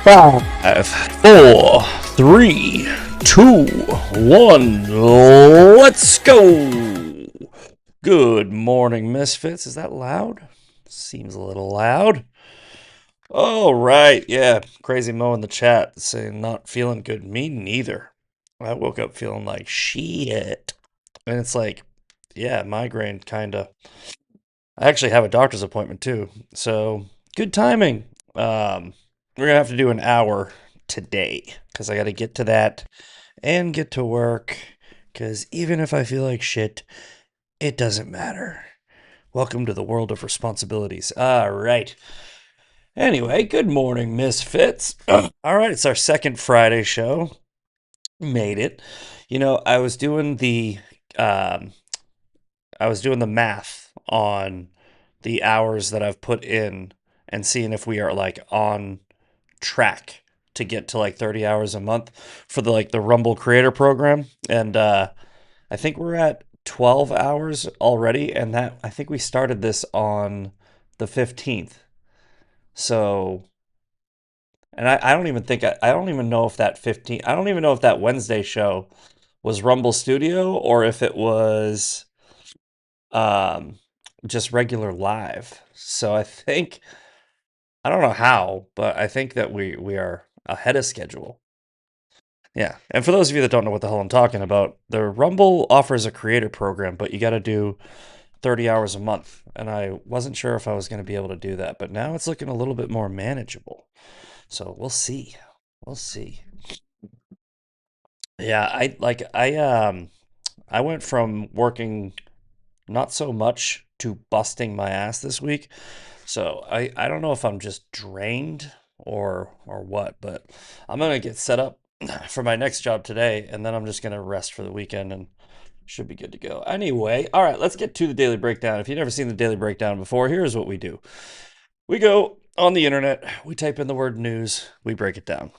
Five, four, three, two, one. Let's go. Good morning, Misfits. Is that loud? Seems a little loud. All right. Yeah. Crazy Mo in the chat saying not feeling good. Me neither. I woke up feeling like shit. And it's like, yeah, migraine kind of. I actually have a doctor's appointment too. So good timing. We're gonna have to do an hour today because I got to get to that and get to work. Because even if I feel like shit, it doesn't matter. Welcome to the world of responsibilities. All right. Anyway, good morning, Misfits. All right, it's our second Friday show. Made it. You know, um, I was doing the math on the hours that I've put in and seeing if we are like on track to get to like 30 hours a month for the Rumble Creator Program. And I think we're at 12 hours already, and that I think we started this on the 15th. So, and I don't even think I don't even know if that 15 I don't even know if that Wednesday show was Rumble Studio or if it was um just regular live. So I don't know how, but I think that we are ahead of schedule. Yeah. And for those of you that don't know what the hell I'm talking about, the Rumble offers a creator program, but you got to do 30 hours a month. And I wasn't sure if I was going to be able to do that, but now it's looking a little bit more manageable. So we'll see. We'll see. Yeah, I went from working not so much to busting my ass this week. So I don't know if I'm just drained or what, but I'm gonna get set up for my next job today, and then I'm just gonna rest for the weekend and should be good to go. Anyway, all right, let's get to the daily breakdown. If you've never seen the daily breakdown before, here's what we do. We go on the internet, we type in the word news, we break it down.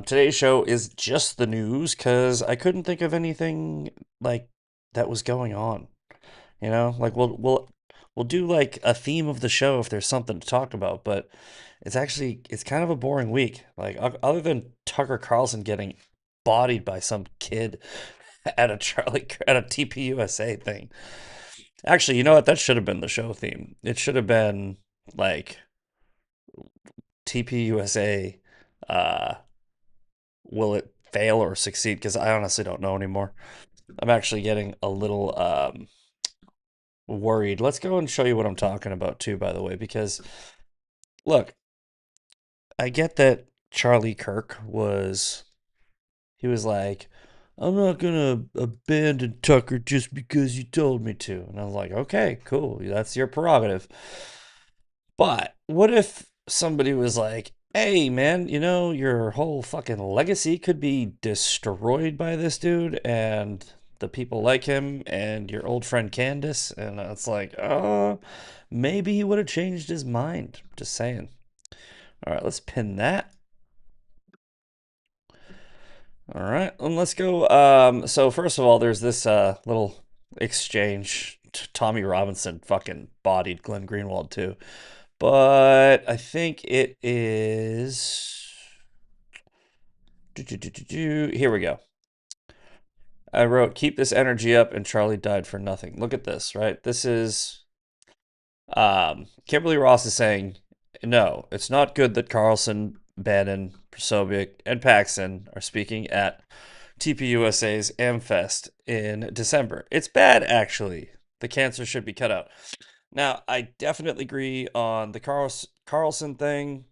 Today's show is just the news because I couldn't think of anything like that was going on. You know, like we'll do like a theme of the show if there's something to talk about, but it's kind of a boring week. Like other than Tucker Carlson getting bodied by some kid at a TPUSA thing. Actually, you know what? That should have been the show theme. It should have been like TPUSA. Uh, will it fail or succeed? Because I honestly don't know anymore. I'm actually getting a little worried. Let's go and show you what I'm talking about too, by the way, because look, I get that Charlie Kirk he was like, I'm not gonna abandon Tucker just because you told me to. And I was like, okay, cool, that's your prerogative. But what if somebody was like, hey man, you know, your whole fucking legacy could be destroyed by this dude and the people like him and your old friend Candace, and it's like, maybe he would have changed his mind. Just saying. All right, let's pin that. All right, and let's go. So first of all, there's this little exchange. Tommy Robinson fucking bodied Glenn Greenwald too, but I think it is. Here we go. I wrote, "Keep this energy up," and Charlie died for nothing. Look at this, right? This is Kimberly Ross is saying, no, it's not good that Carlson, Bannon, Prosovic, and Paxson are speaking at TPUSA's AmFest in December. It's bad, actually. The cancer should be cut out. Now, I definitely agree on the Carlson thing.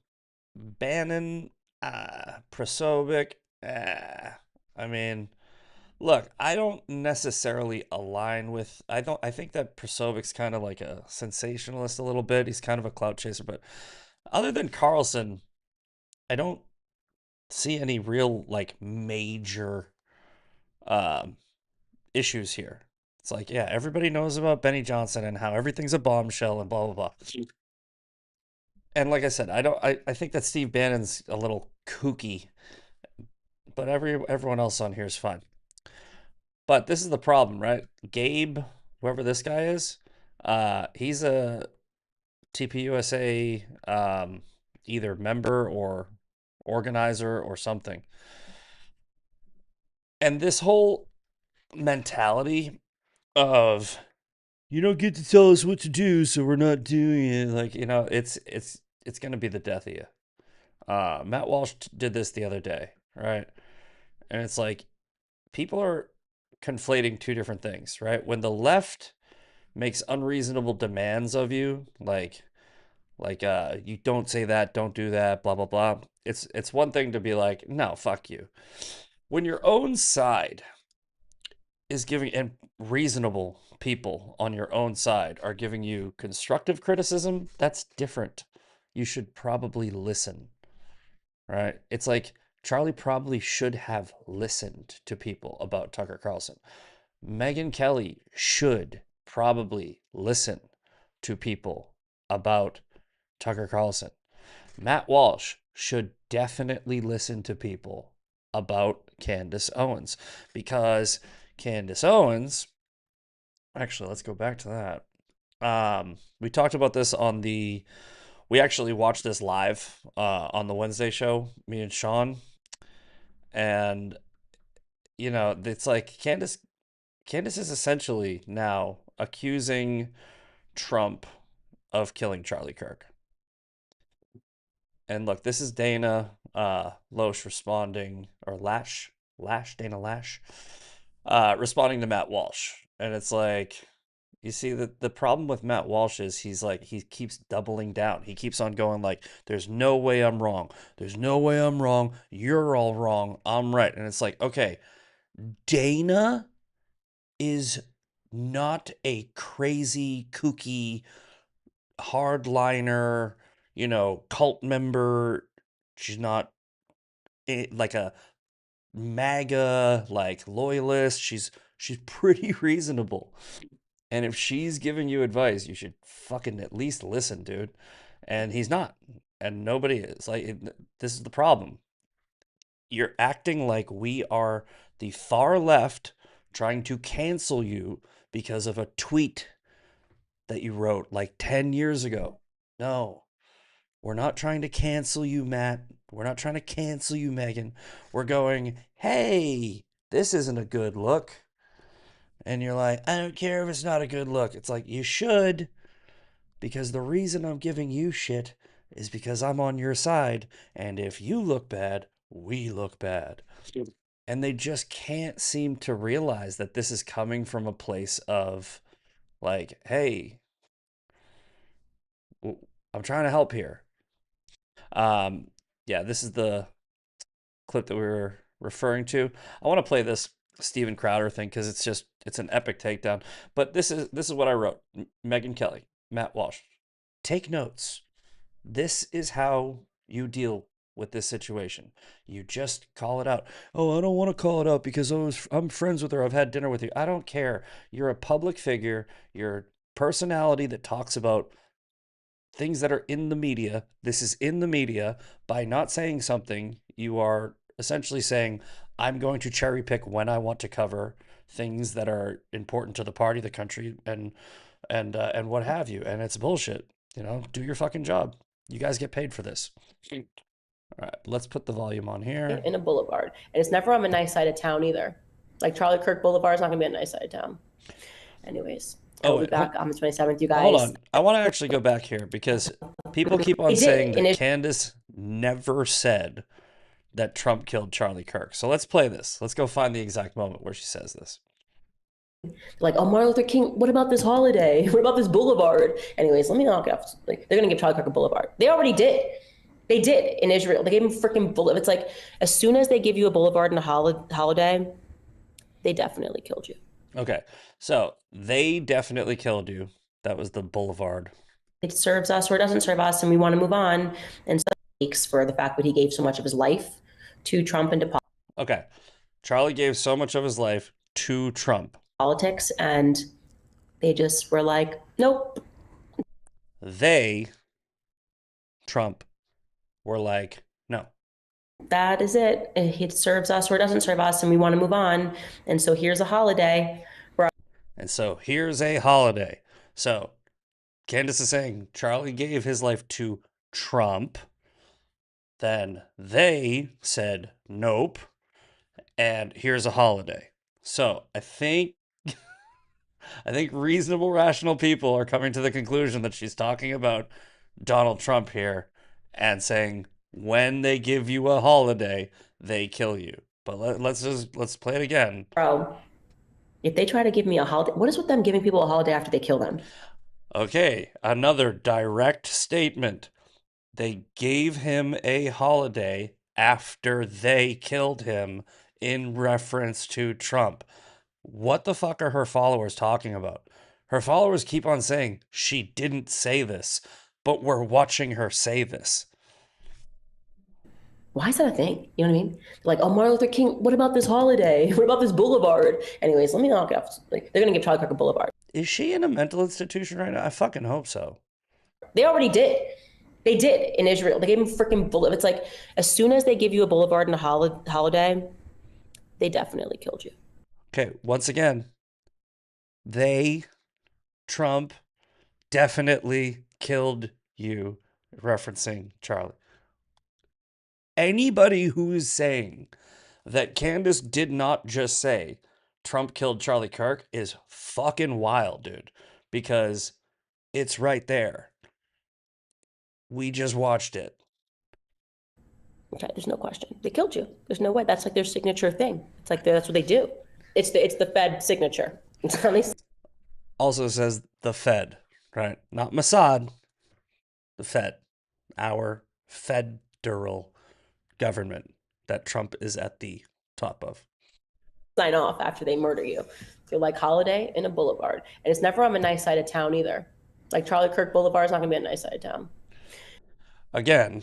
Bannon, Prosovic, I mean, look, I don't necessarily align with. I don't. I think that Prosovic's kind of like a sensationalist a little bit. He's kind of a clout chaser, but other than Carlson, I don't see any real like major um, issues here. It's like, yeah, everybody knows about Benny Johnson and how everything's a bombshell and blah blah blah. And like I said, I don't. I think that Steve Bannon's a little kooky, but everyone else on here is fine. But this is the problem, right? Gabe, whoever this guy is, he's a TPUSA either member organizer or something. And this whole mentality of you don't get to tell us what to do, so we're not doing it. Like, it's gonna be the death of you. Matt Walsh did this the other day, right? And it's like people are conflating two different things, right? When the left makes unreasonable demands of you, like you don't say that, don't do that, blah blah blah. It's one thing to be like, no, fuck you. When your own side is giving, and reasonable people on your own side are giving you constructive criticism, that's different. You should probably listen, right? It's like Charlie probably should have listened to people about Tucker Carlson. Megyn Kelly should probably listen to people about Tucker Carlson. Matt Walsh should definitely listen to people about Candace Owens, because Candace Owens, actually, let's go back to that. We talked about this we actually watched this live on the Wednesday show, me and Sean, and it's like Candace is essentially now accusing Trump of killing Charlie Kirk. And look, this is Dana Loesch responding, or Dana Lash, responding to Matt Walsh. And it's like, you see that the problem with Matt Walsh is he keeps doubling down. He keeps on going like, there's no way I'm wrong. There's no way I'm wrong. You're all wrong. I'm right. And it's like, okay, Dana is not a crazy, kooky, hardliner, cult member. She's not like a MAGA like loyalist. She's pretty reasonable. And if she's giving you advice, you should fucking at least listen, dude. And he's not. And nobody is. This is the problem. You're acting like we are the far left trying to cancel you because of a tweet that you wrote like 10 years ago. No, we're not trying to cancel you, Matt. We're not trying to cancel you, Megyn. We're going, hey, this isn't a good look. And you're like, I don't care if it's not a good look. It's like, you should, because the reason I'm giving you shit is because I'm on your side. And if you look bad, we look bad. And they just can't seem to realize that this is coming from a place of like, hey, I'm trying to help here. Yeah, this is the clip that we were referring to. I want to play this Steven Crowder thing because it's an epic takedown. But this is what I wrote. Megyn Kelly, Matt Walsh, take notes. This is how you deal with this situation. You just call it out. Oh, I don't want to call it out because I'm friends with her. I've had dinner with you. I don't care. You're a public figure. You're a personality that talks about things that are in the media. This is in the media. By not saying something, you are essentially saying, I'm going to cherry pick when I want to cover things that are important to the party, the country, and what have you. And it's bullshit. Do your fucking job. You guys get paid for this. All right, let's put the volume on here. In a boulevard. And it's never on a nice side of town either. Like Charlie Kirk Boulevard is not going to be a nice side of town. Anyways, I'll be back on the 27th, you guys. Hold on. I want to actually go back here because people keep on saying that Candace never said that Trump killed Charlie Kirk. So let's play this. Let's go find the exact moment where she says this. Like, oh, Martin Luther King, what about this holiday? What about this boulevard? Anyways, let me knock it off. Like, they're going to give Charlie Kirk a boulevard. They already did. They did in Israel. They gave him freaking boulevard. It's like, as soon as they give you a boulevard and a holiday, they definitely killed you. Okay. So they definitely killed you. That was the boulevard. It serves us or it doesn't serve us, and we want to move on. And so speaks for the fact that he gave so much of his life to Trump and to Okay. Charlie gave so much of his life to Trump. Politics, and they just were like, nope. Trump, were like, no. That is it. It serves us or it doesn't serve us, and we want to move on. And so here's a holiday. So Candace is saying Charlie gave his life to Trump. Then they said nope, and here's a holiday. So I think reasonable, rational people are coming to the conclusion that she's talking about Donald Trump here and saying when they give you a holiday, they kill you. But let's play it again. Bro, if they try to give me a holiday, what is with them giving people a holiday after they kill them? Okay, another direct statement. They gave him a holiday after they killed him in reference to Trump. What the fuck are her followers talking about? Her followers keep on saying she didn't say this, but we're watching her say this. Why is that a thing? You know what I mean? Like, oh, Martin Luther King, what about this holiday? What about this boulevard? Anyways, let me knock it off. Like, they're gonna give Charlie Kirk a boulevard. Is she in a mental institution right now? I fucking hope so. They already did. They did in Israel. They gave him freaking boulevard. It's like as soon as they give you a boulevard and a holiday, they definitely killed you. Okay, once again, they, Trump, definitely killed you, referencing Charlie. Anybody who is saying that Candace did not just say Trump killed Charlie Kirk is fucking wild, dude, because it's right there. We just watched it. Okay, there's no question. They killed you. There's no way. That's like their signature thing. It's like that's what they do. It's the Fed signature. Also says the Fed, right? Not Mossad, the Fed, our federal government that Trump is at the top of. Sign off after they murder you. You're like holiday in a boulevard, and it's never on a nice side of town either. Like Charlie Kirk Boulevard is not gonna be a nice side of town. Again,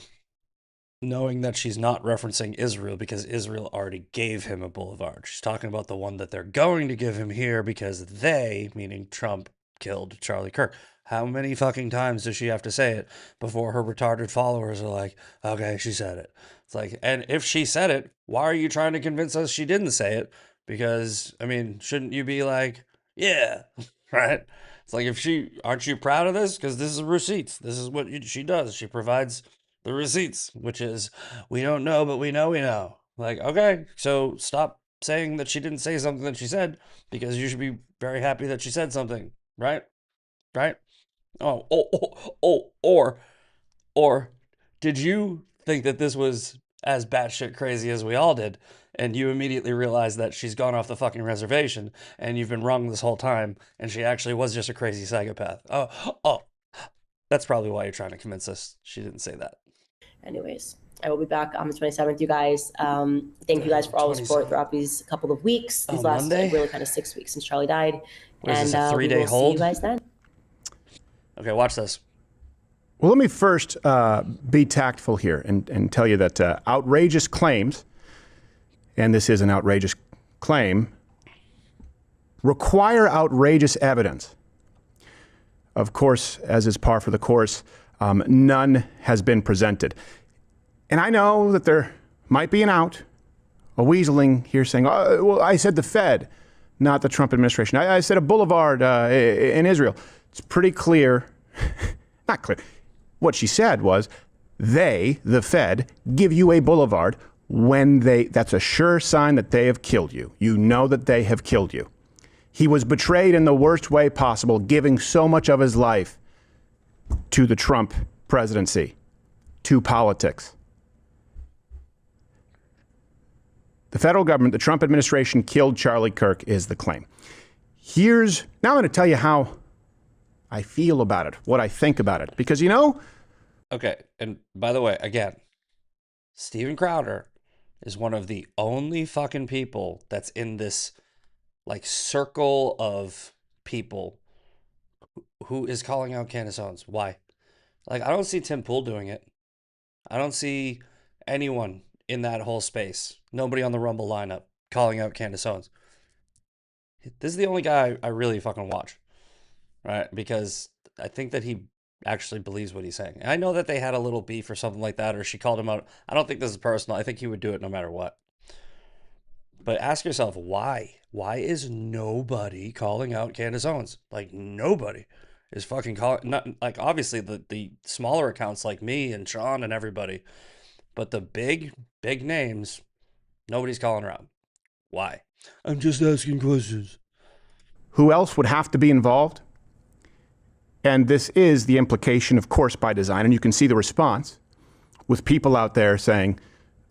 knowing that she's not referencing Israel because Israel already gave him a boulevard. She's talking about the one that they're going to give him here because they, meaning Trump, killed Charlie Kirk. How many fucking times does she have to say it before her retarded followers are like, okay, she said it? It's like, and if she said it, why are you trying to convince us she didn't say it? Because, I mean, shouldn't you be like, yeah, right? It's like, aren't you proud of this? Because this is receipts. This is what she does. She provides the receipts, which is, we don't know, but we know we know. Like, okay, so stop saying that she didn't say something that she said, because you should be very happy that she said something, right? Right? Or did you think that this was as batshit crazy as we all did, and you immediately realized that she's gone off the fucking reservation, and you've been wrong this whole time, and she actually was just a crazy psychopath? Oh, that's probably why you're trying to convince us she didn't say that. Anyways, I will be back on the 27th, you guys. Thank you guys for all the support throughout these couple of weeks, these last really kind of 6 weeks since Charlie died. And a 3-day hold? See you guys then. Okay, watch this. Well, let me first be tactful here and tell you that outrageous claims, and this is an outrageous claim, require outrageous evidence. Of course, as is par for the course, none has been presented. And I know that there might be a weaseling here saying, oh, well, I said the Fed, not the Trump administration. I said a boulevard in Israel. It's pretty clear, not clear. What she said was, they, the Fed, give you a boulevard when that's a sure sign that they have killed you. You know that they have killed you. He was betrayed in the worst way possible, giving so much of his life to the Trump presidency, to politics. The federal government, the Trump administration killed Charlie Kirk is the claim. Now I'm going to tell you how I feel about it, what I think about it. Because, you know... Okay, and by the way, again, Steven Crowder is one of the only fucking people that's in this, like, circle of people who is calling out Candace Owens. Why? Like, I don't see Tim Pool doing it. I don't see anyone in that whole space. Nobody on the Rumble lineup calling out Candace Owens. This is the only guy I really fucking watch. Right? Because I think that he actually believes what he's saying. And I know that they had a little beef or something like that, or she called him out. I don't think this is personal. I think he would do it no matter what. But ask yourself, why? Why is nobody calling out Candace Owens? Like, nobody is fucking calling. Not, like, obviously, the smaller accounts like me and Sean and everybody. But the big names, nobody's calling her out. Why? I'm just asking questions. Who else would have to be involved? And this is the implication, of course, by design. And you can see the response with people out there saying,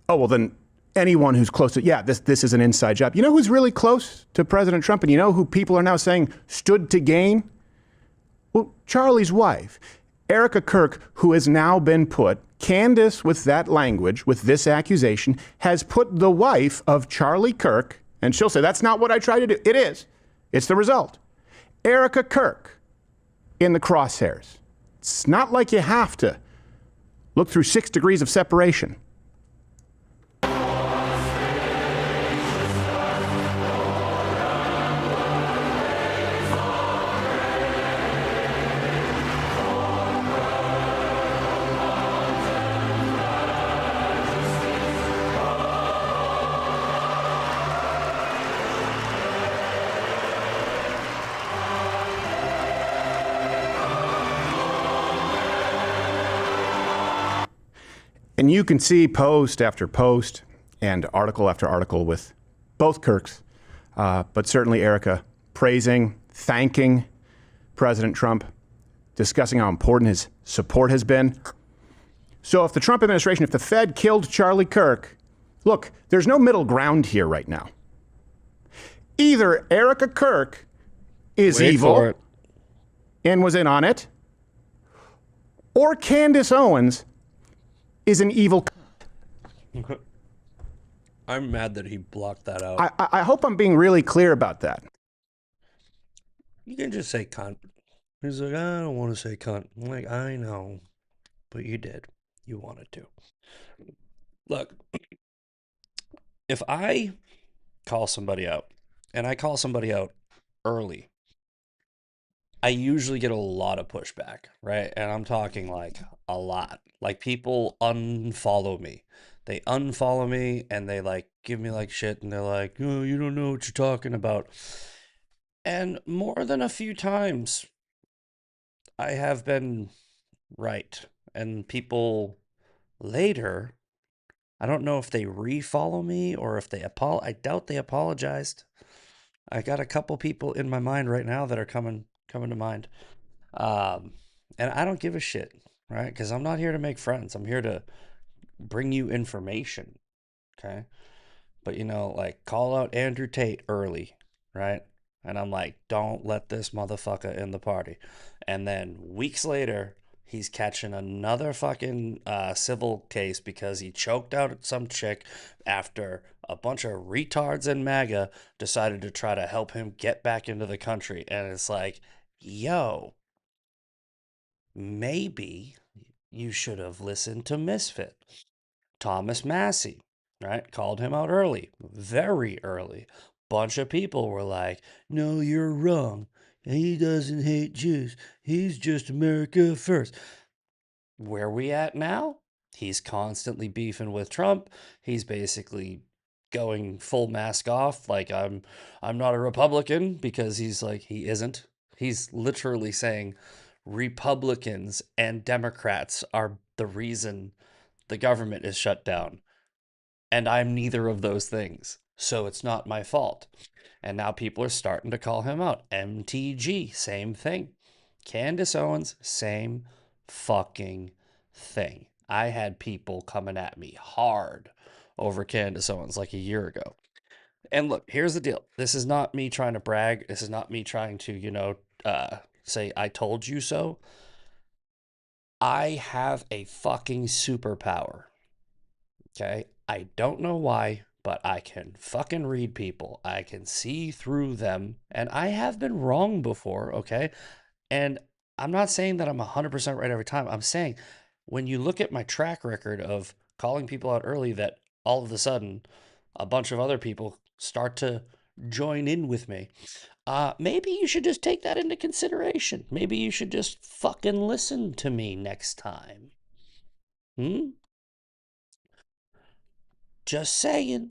oh, well, then anyone who's close to, yeah, this is an inside job. You know who's really close to President Trump? And you know who people are now saying stood to gain? Well, Charlie's wife, Erica Kirk, who has now been put, Candace with that language, with this accusation, has put the wife of Charlie Kirk, and she'll say, that's not what I tried to do. It is. It's the result. Erica Kirk in the crosshairs. It's not like you have to look through 6 degrees of separation. And you can see post after post and article after article with both Kirks, but certainly Erica praising, thanking President Trump, discussing how important his support has been. So if the Trump administration, if the Fed killed Charlie Kirk, look, there's no middle ground here right now. Either Erica Kirk is evil and was in on it, or Candace Owens is an evil. I'm mad that he blocked that out. I hope I'm being really clear about that. You can just say cunt. He's like, I don't want to say cunt. I'm like, I know, but you did. You wanted to. Look, if I call somebody out, and I call somebody out early, I usually get a lot of pushback, right? And I'm talking like a lot. Like people unfollow me. They unfollow me and they like give me like shit and they're like, oh, you don't know what you're talking about. And more than a few times, I have been right. And people later, I don't know if they refollow me or if they I doubt they apologized. I got a couple people in my mind right now that are coming to mind. And I don't give a shit, right? Because I'm not here to make friends. I'm here to bring you information, okay? But, you know, like, call out Andrew Tate early, right? And I'm like, don't let this motherfucker in the party. And then weeks later, he's catching another fucking civil case because he choked out some chick after a bunch of retards in MAGA decided to try to help him get back into the country. And it's like, yo, maybe you should have listened to Misfit. Thomas Massey, right? Called him out early, very early. Bunch of people were like, no, you're wrong. He doesn't hate Jews. He's just America first. Where we at now? He's constantly beefing with Trump. He's basically going full mask off like I'm not a Republican because he's like he isn't. He's literally saying Republicans and Democrats are the reason the government is shut down. And I'm neither of those things. So it's not my fault. And now people are starting to call him out. MTG, same thing. Candace Owens, same fucking thing. I had people coming at me hard over Candace Owens like a year ago. And look, here's the deal. This is not me trying to brag. This is not me trying to, say, I told you so. I have a fucking superpower. Okay? I don't know why, but I can fucking read people. I can see through them. And I have been wrong before, okay? And I'm not saying that I'm 100% right every time. I'm saying when you look at my track record of calling people out early, that all of a sudden a bunch of other people start to join in with me. Maybe you should just take that into consideration. Maybe you should just fucking listen to me next time. Just saying.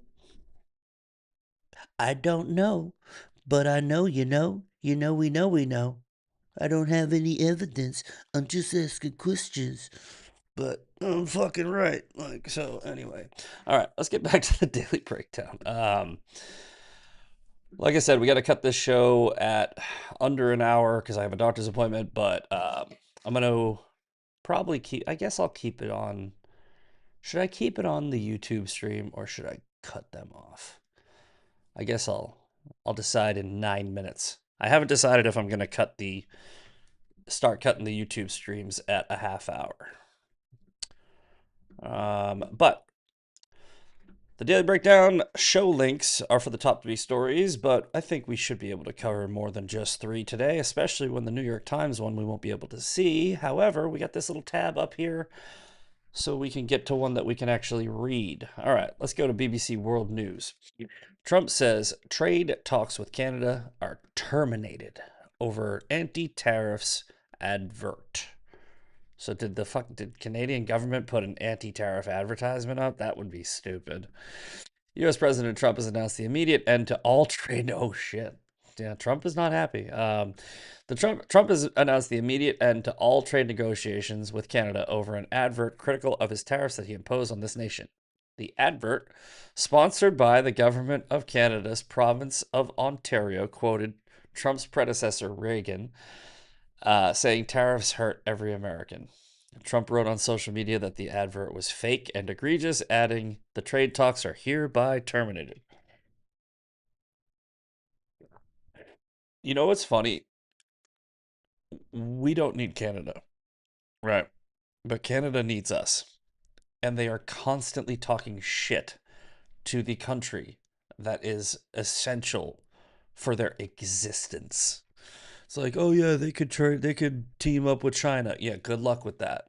I don't know, but I know you know. You know we know we know. I don't have any evidence. I'm just asking questions. but I'm fucking right. Like, so anyway. All right, let's get back to the daily breakdown. Like I said, we got to cut this show at under an hour because I have a doctor's appointment, but I'm going to probably keep, I guess I'll keep it on. Should I keep it on the YouTube stream or should I cut them off? I guess I'll decide in 9 minutes. I haven't decided if I'm going to start cutting the YouTube streams at a half hour. But the Daily Breakdown show links are for the top 3 stories, but I think we should be able to cover more than just 3 today, especially when the New York Times one we won't be able to see. However, we got this little tab up here so we can get to one that we can actually read. All right, let's go to BBC World News. Trump says trade talks with Canada are terminated over anti-tariffs advert. So did Canadian government put an anti-tariff advertisement up? That would be stupid. U.S. President Trump has announced the immediate end to all trade. Oh shit. Yeah, Trump is not happy. Trump has announced the immediate end to all trade negotiations with Canada over an advert critical of his tariffs that he imposed on this nation. The advert, sponsored by the government of Canada's province of Ontario, quoted Trump's predecessor Reagan, saying tariffs hurt every American. Trump wrote on social media that the advert was fake and egregious, adding, "The trade talks are hereby terminated." You know what's funny? We don't need Canada, right? But Canada needs us. And they are constantly talking shit to the country that is essential for their existence. It's like, oh yeah, they could team up with China. Yeah, good luck with that.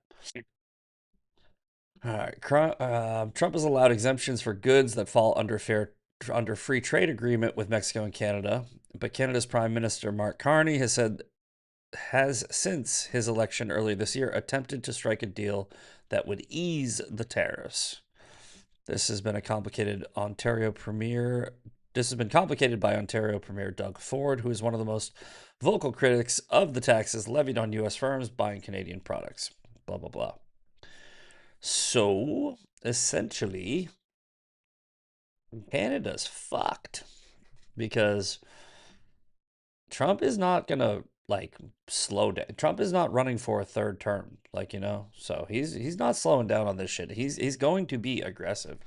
All right, Trump has allowed exemptions for goods that fall under free trade agreement with Mexico and Canada, but Canada's Prime Minister Mark Carney has since his election earlier this year attempted to strike a deal that would ease the tariffs. This has been complicated by Ontario Premier Doug Ford, who is one of the most vocal critics of the taxes levied on U.S. firms buying Canadian products. Blah, blah, blah. So, essentially, Canada's fucked because Trump is not going to slow down. Trump is not running for a third term, so he's not slowing down on this shit. He's going to be aggressive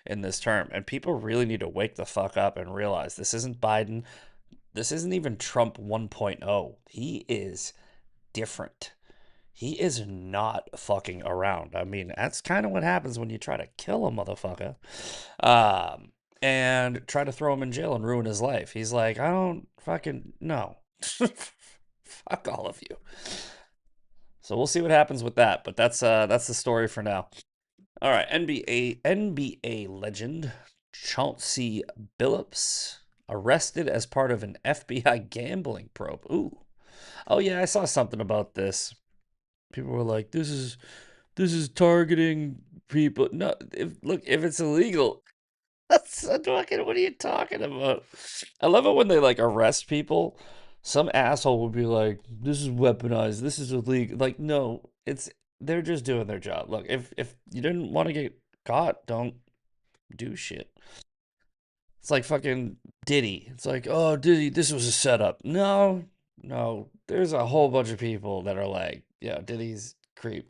in this term, and people really need to wake the fuck up and realize this isn't Biden. This isn't even Trump 1.0. He is different. He is not fucking around. I mean, that's kind of what happens when you try to kill a motherfucker, and try to throw him in jail and ruin his life. He's like, I don't fucking know. Fuck all of you. So we'll see what happens with that, but that's the story for now. All right, NBA legend Chauncey Billups arrested as part of an FBI gambling probe. Ooh. Oh yeah, I saw something about this. People were like, this is targeting people. No, if it's illegal, that's fucking, what are you talking about? I love it when they arrest people. Some asshole would be like, this is weaponized, this is illegal. Like, no, they're just doing their job. Look, if you didn't want to get caught, don't do shit. It's like fucking Diddy. It's like, oh, Diddy, this was a setup. No, there's a whole bunch of people that are like, yeah, Diddy's creep.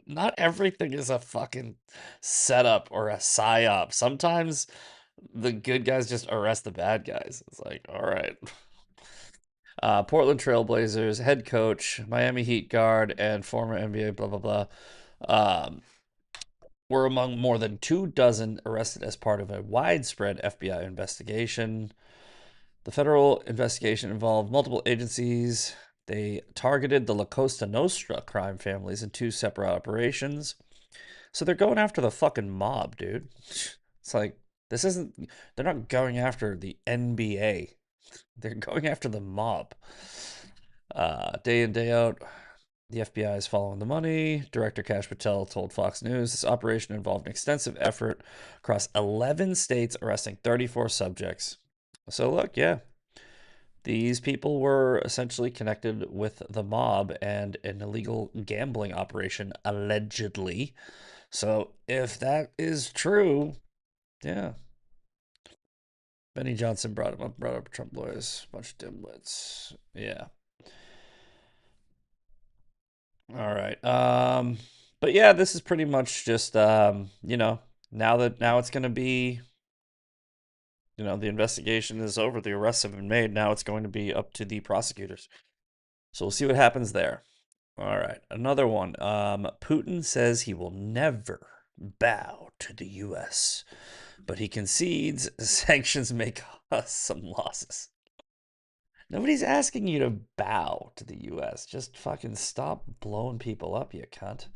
Not everything is a fucking setup or a psyop. Sometimes the good guys just arrest the bad guys. It's like, all right. Portland Trailblazers head coach, Miami Heat guard, and former NBA blah blah blah were among more than 24 arrested as part of a widespread FBI investigation. The federal investigation involved multiple agencies. They targeted the La Costa Nostra crime families in 2 separate operations. So they're going after the fucking mob, dude. It's like, they're not going after the NBA. They're going after the mob. Day in, day out, the FBI is following the money. Director Kash Patel told Fox News this operation involved an extensive effort across 11 states, arresting 34 subjects. So look, yeah, These people were essentially connected with the mob and an illegal gambling operation, allegedly. So if that is true, yeah. Benny Johnson brought up Trump lawyers, bunch of dimwits. Yeah. All right. But yeah, this is pretty much just now it's gonna be, the investigation is over, the arrests have been made. Now it's going to be up to the prosecutors. So we'll see what happens there. All right, another one. Putin says he will never bow to the U.S., but he concedes sanctions may cause some losses. Nobody's asking you to bow to the U.S. Just fucking stop blowing people up, you cunt.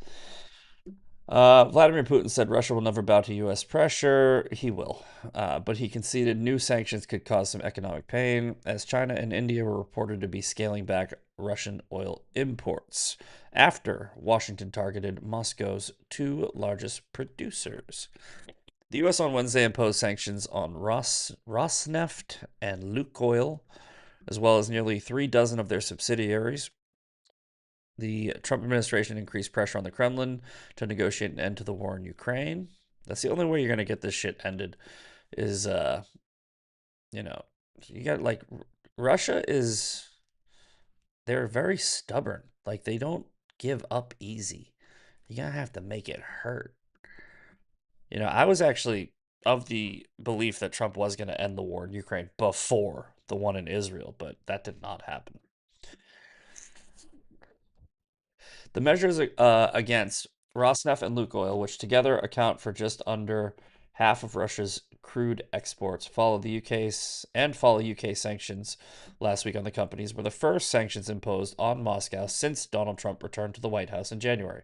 Vladimir Putin said Russia will never bow to U.S. pressure. He will. But he conceded new sanctions could cause some economic pain, as China and India were reported to be scaling back Russian oil imports after Washington targeted Moscow's two largest producers. The U.S. on Wednesday imposed sanctions on Rosneft and Lukoil, as well as nearly 36 of their subsidiaries. The Trump administration increased pressure on the Kremlin to negotiate an end to the war in Ukraine. That's the only way you're going to get this shit ended is, you got like Russia is, they're very stubborn. Like they don't give up easy. You're going to have to make it hurt. I was actually of the belief that Trump was going to end the war in Ukraine before the one in Israel, but that did not happen. The measures against Rosneft and Lukoil, which together account for just under half of Russia's crude exports, follow UK sanctions last week on the companies, were the first sanctions imposed on Moscow since Donald Trump returned to the White House in January.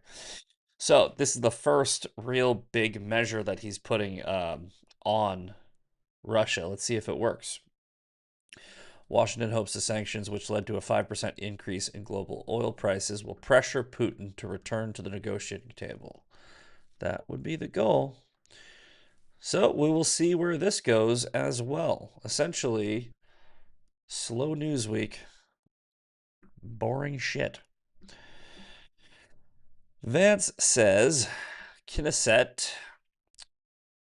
So this is the first real big measure that he's putting on Russia. Let's see if it works. Washington hopes the sanctions, which led to a 5% increase in global oil prices, will pressure Putin to return to the negotiating table. That would be the goal. So we will see where this goes as well. Essentially, slow news week. Boring shit. Vance says Knesset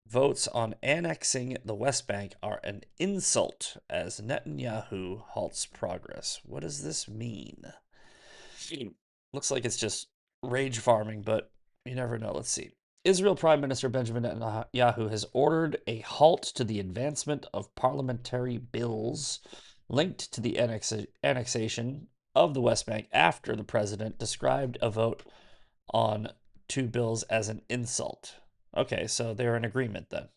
votes on annexing the West Bank are an insult as Netanyahu halts progress. What does this mean? Looks like it's just rage farming, but you never know. Let's see. Israel Prime Minister Benjamin Netanyahu has ordered a halt to the advancement of parliamentary bills linked to the annexation of the West Bank after the president described a vote on two bills as an insult. Okay, so they're in agreement then.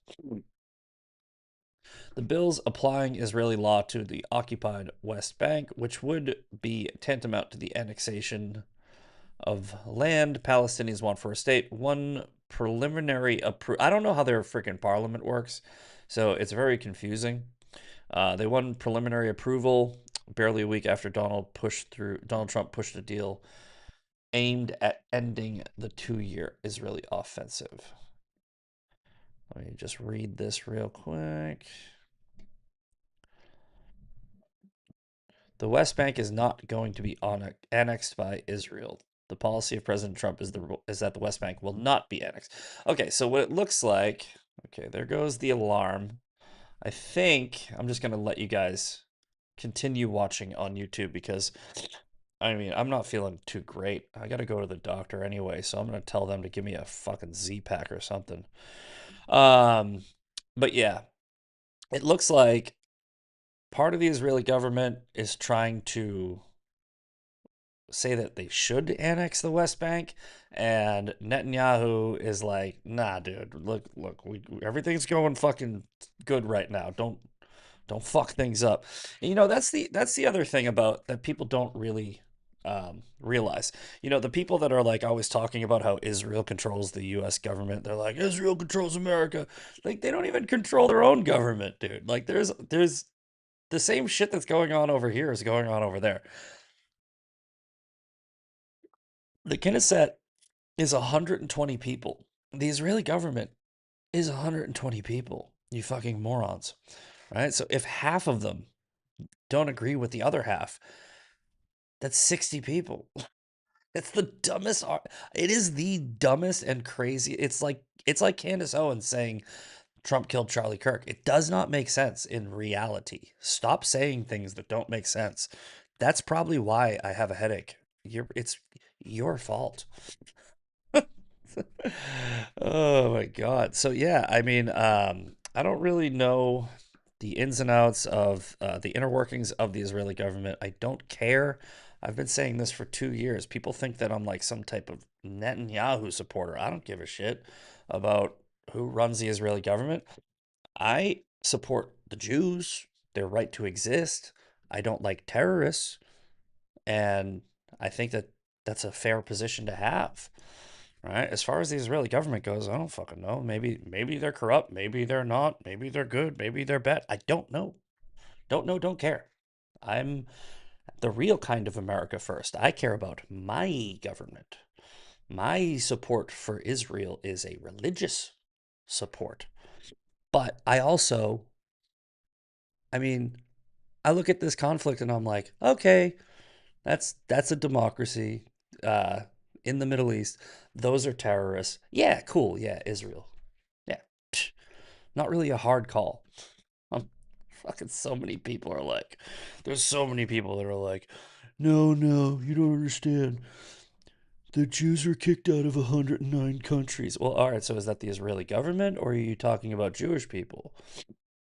The bills applying Israeli law to the occupied West Bank, which would be tantamount to the annexation of land Palestinians want for a state, one preliminary approval. I don't know how their freaking parliament works, so it's very confusing. They won preliminary approval barely a week after Donald Trump pushed a deal aimed at ending the 2-year Israeli offensive. Let me just read this real quick. The West Bank is not going to be annexed by Israel. The policy of President Trump is that the West Bank will not be annexed. Okay, so what it looks like, okay, there goes the alarm. I think I'm just going to let you guys continue watching on YouTube because, I'm not feeling too great. I got to go to the doctor anyway, so I'm going to tell them to give me a fucking Z-Pack or something. But yeah, it looks like part of the Israeli government is trying to say that they should annex the West Bank, and Netanyahu is like, "Nah, dude. Look, everything's going fucking good right now. Don't fuck things up." And, that's the other thing about that people don't really realize. The people that are like always talking about how Israel controls the U.S. government, they're like, Israel controls America. Like they don't even control their own government, dude. Like there's the same shit that's going on over here is going on over there. The Knesset is 120 people. The Israeli government is 120 people. You fucking morons. Right? So if half of them don't agree with the other half. That's 60 people. It's the dumbest. It is the dumbest and crazy. It's like Candace Owens saying Trump killed Charlie Kirk. It does not make sense in reality. Stop saying things that don't make sense. That's probably why I have a headache. It's your fault. Oh my God. So yeah, I mean, I don't really know the ins and outs of the inner workings of the Israeli government. I don't care. I've been saying this for 2 years. People think that I'm like some type of Netanyahu supporter. I don't give a shit about who runs the Israeli government. I support the Jews, their right to exist. I don't like terrorists, and I think that that's a fair position to have. Right? As far as the Israeli government goes, I don't fucking know. Maybe they're corrupt, maybe they're not, maybe they're good, maybe they're bad. I don't know. Don't know, don't care. I'm the real kind of America first. I care about my government. My support for Israel is a religious support. But I mean, I look at this conflict and I'm like, okay, that's a democracy uh, in the Middle East. Those are terrorists. Yeah, cool. Yeah, Israel. Yeah, not really a hard call. Um, fucking so many people are like, there's so many people that are like, no, no, you don't understand. The Jews were kicked out of 109 countries. Well, all right, so is that the Israeli government or are you talking about Jewish people?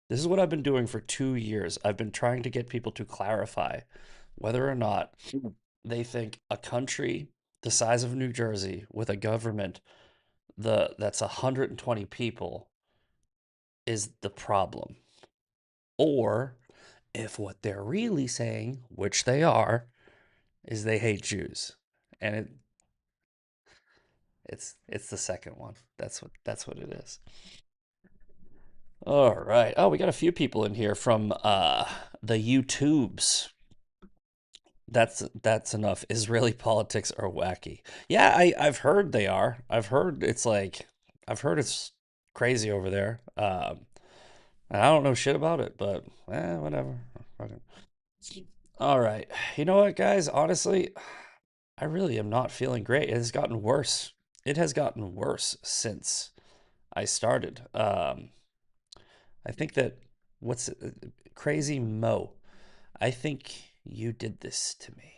This is what I've been doing for 2 years. I've been trying to get people to clarify whether or not they think a country the size of New Jersey with a government that's 120 people is the problem. Or if what they're really saying, which they are, is they hate Jews. And it's the second one. That's what it is. All right. Oh, we got a few people in here from the YouTubes. That's enough. Israeli politics are wacky. Yeah, I've heard they are. I've heard it's crazy over there. And I don't know shit about it, but whatever. Fucking- All right. You know what, guys? Honestly, I really am not feeling great. It has gotten worse. It has gotten worse since I started. I think that what's crazy Mo. I think you did this to me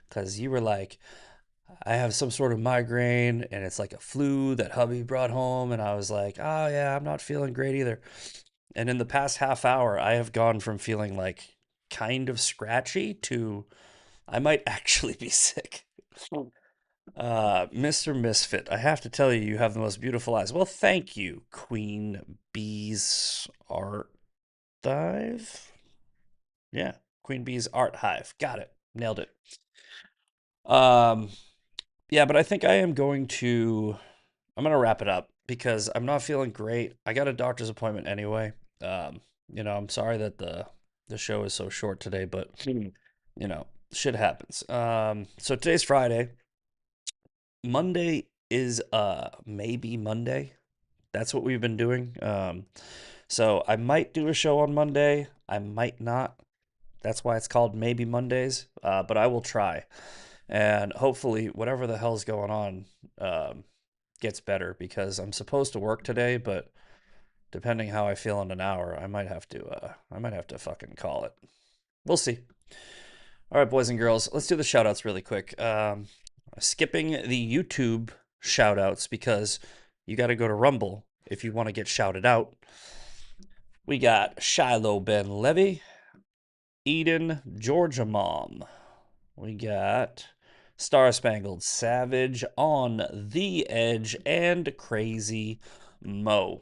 because you were like, I have some sort of migraine and it's like a flu that hubby brought home. And I was like, oh, yeah, I'm not feeling great either. And in the past half hour, I have gone from feeling like kind of scratchy to I might actually be sick. Mr. Misfit, I have to tell you, you have the most beautiful eyes. Well, thank you, Queen Bee's Art Dive. Yeah, Queen Bee's Art Hive. Got it. Nailed it. Um, yeah, but I think I'm gonna wrap it up because I'm not feeling great. I got a doctor's appointment anyway. I'm sorry that the show is so short today, but shit happens. So today's Friday. Monday is maybe Monday. That's what we've been doing. So I might do a show on Monday. I might not. That's why it's called Maybe Mondays. But I will try. And hopefully, whatever the hell's going on gets better because I'm supposed to work today, but depending how I feel in an hour, I might have to fucking call it. We'll see. All right, boys and girls, let's do the shout outs really quick. Skipping the YouTube shout outs because you got to go to Rumble if you want to get shouted out. We got Shiloh Ben Levy, Eden Georgia Mom. We got Star Spangled Savage, On the Edge, and Crazy Mo.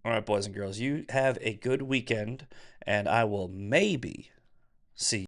All right, boys and girls, you have a good weekend, and I will maybe see